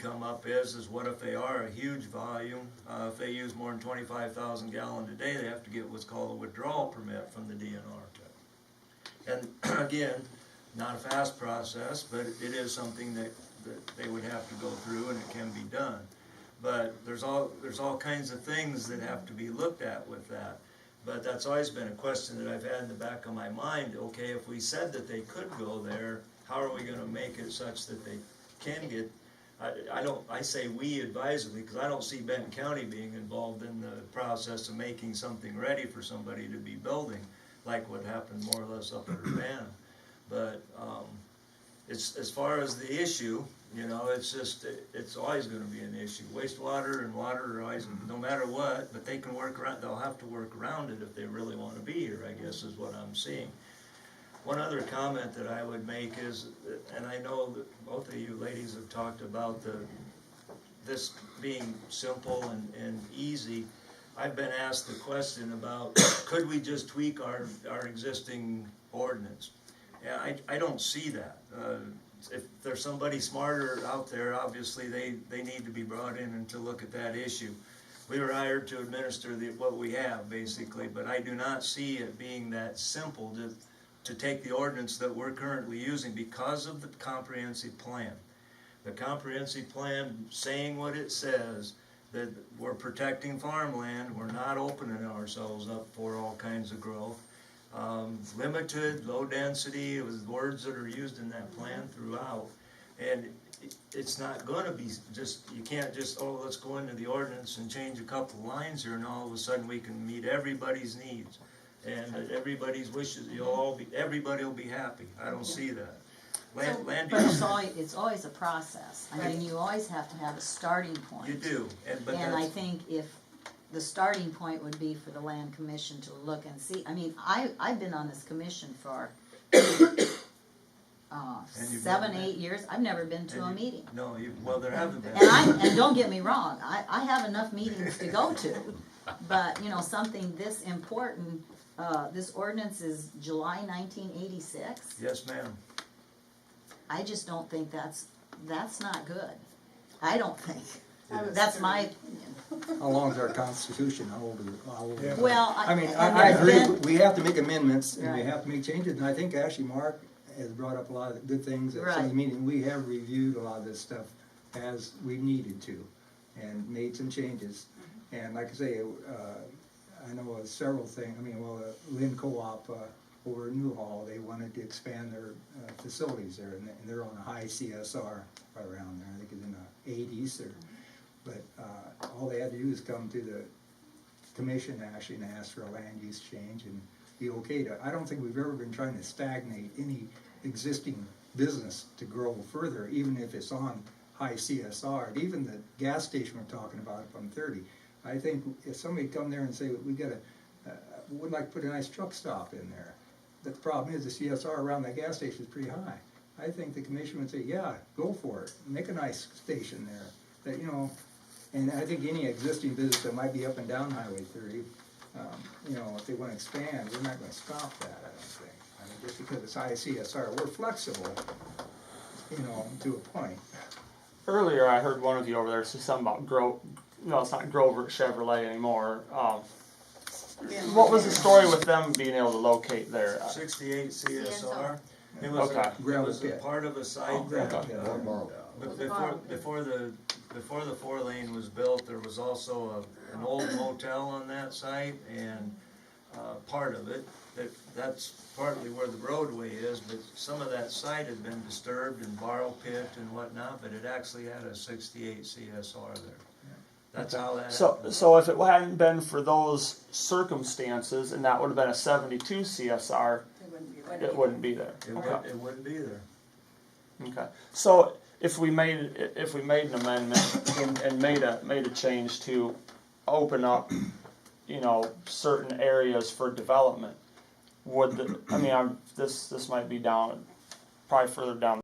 come up is what if they are a huge volume? If they use more than 25,000 gallons a day, they have to get what's called a withdrawal permit from the DNR. And again, not a fast process, but it is something that they would have to go through, and it can be done. But there's all kinds of things that have to be looked at with that. But that's always been a question that I've had in the back of my mind. Okay, if we said that they could go there, how are we going to make it such that they can get? I say we advisedly, because I don't see Benton County being involved in the process of making something ready for somebody to be building, like what happened more or less up at Urbana. But it's, as far as the issue, you know, it's just, it's always going to be an issue. Wastewater and water are always, no matter what, but they can work around, they'll have to work around it if they really want to be here, I guess is what I'm seeing. One other comment that I would make is, and I know that both of you ladies have talked about this being simple and easy. I've been asked the question about, could we just tweak our existing ordinance? Yeah, I don't see that. If there's somebody smarter out there, obviously they need to be brought in and to look at that issue. We were hired to administer what we have, basically, but I do not see it being that simple to take the ordinance that we're currently using because of the comprehensive plan. The comprehensive plan saying what it says, that we're protecting farmland, we're not opening ourselves up for all kinds of growth. Limited, low density, it was words that are used in that plan throughout. And it's not going to be just, you can't just, oh, let's go into the ordinance and change a couple lines here and all of a sudden we can meet everybody's needs and everybody's wishes. Everybody will be happy. I don't see that. Land but it's always a process. I mean, you always have to have a starting point. You do. And I think if the starting point would be for the land commission to look and see. I mean, I've been on this commission for 7, 8 years. I've never been to a meeting. No, well, there haven't been. And don't get me wrong, I have enough meetings to go to. But, you know, something this important, this ordinance is July 1986. Yes, ma'am. I just don't think that's not good. I don't think. That's my opinion. How long is our Constitution? How old is it? Well, I mean, I agree. Then, We have to make amendments and we Right. have to make changes. And I think actually Mark has brought up a lot of good things at some of Right. the meetings. We have reviewed a lot of this stuff as we needed to and made some changes. And like I say, I know of several things. I mean, well, Lynn Co-op over at Newhall, they wanted to expand their facilities there, and they're on a high CSR right around there. I think it's in the 80s. But all they had to do is come to the commission actually and ask for a land use change and be okay to. I don't think we've ever been trying to stagnate any existing business to grow further, even if it's on high CSR. Even the gas station we're talking about up on 30. I think if somebody come there and say we got would like to put a nice truck stop in there, but the problem is the CSR around that gas station is pretty high. I think the commission would say, yeah, go for it, make a nice station there. That, you know. And I think any existing business that might be up and down Highway 30, you know, if they want to expand, we're not going to stop that, I don't think. I mean, just because it's high CSR, we're flexible, you know, to a point. Earlier, I heard one of you over there say something about no, it's not Grover Chevrolet anymore. What was the story with them being able to locate there? 68 CSR. It was, Okay. it was a part of a site that, Yeah. but before the 4-lane was built, there was also an old motel on that site, and part of it, that's partly where the roadway is, but some of that site had been disturbed and borrow pit and whatnot, but it actually had a 68 CSR there. That's how that happened. So if it hadn't been for those circumstances, and that would have been a 72 CSR, it wouldn't be there. It wouldn't be there. Okay. So if we made an amendment and made a change to open up, you know, certain areas for development, would this might be probably further down